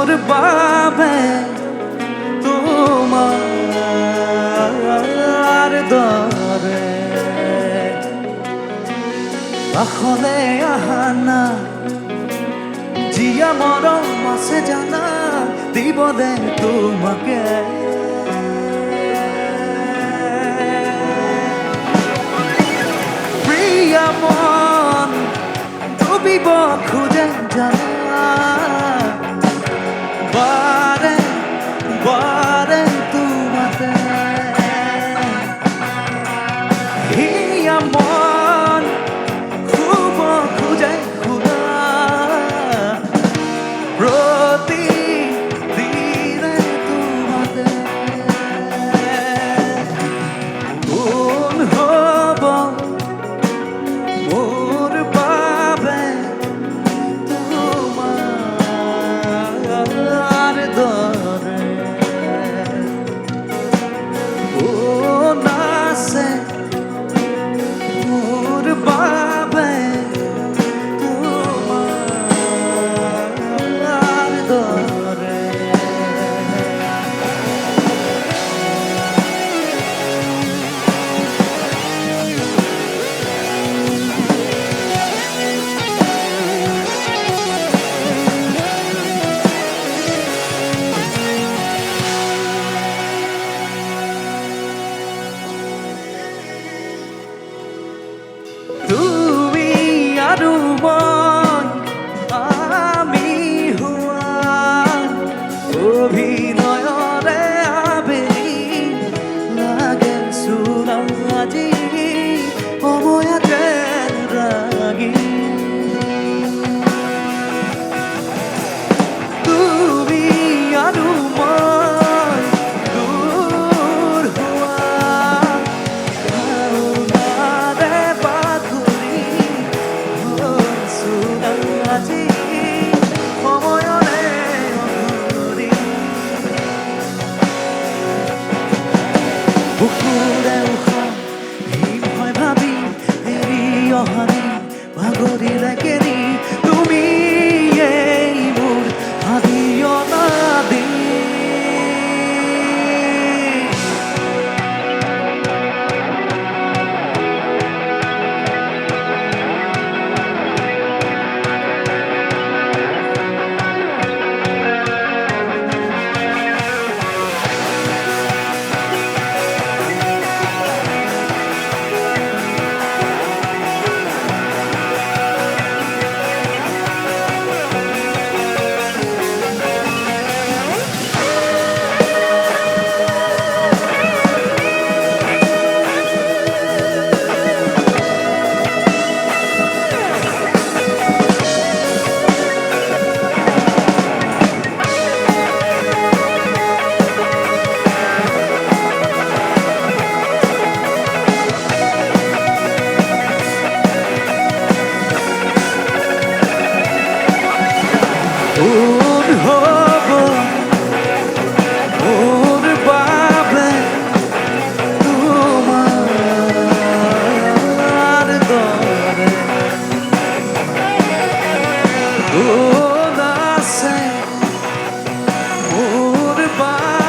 মোর বাবে তোমার দরে আখলে আহানা জিয়া মরম আছে জানা দিব দে তোমাকে প্রিয়া মন ডুবিব খুঁজে জানা বারে বারে তোমাতে হিয়া মন খুব খুঁজে খুদা প্রতি দিনে তোমাতে কোন হব মোর বাবে তোমার দরে ও নাসে মোর বাবে তোমার দরে তুমি আৰু মই আমি হোৱা অভিনয়ৰে আবেলি লাগে চোন আজি সময়তে ৰাগি তুমি আৰু মই দূৰ হোৱা ভাওনাৰে বাতৰি হৈছোন আজি সময়ৰে অধুৰি বুকুৰে উশাহ হিম হয় ভাবি এৰি অহানি ভাগৰিলে কেৰি তুমি এই মোৰ ভাবি অনা দিন কোন হব মোর বাবে তোমার দরে কোন আছে মোর বাবে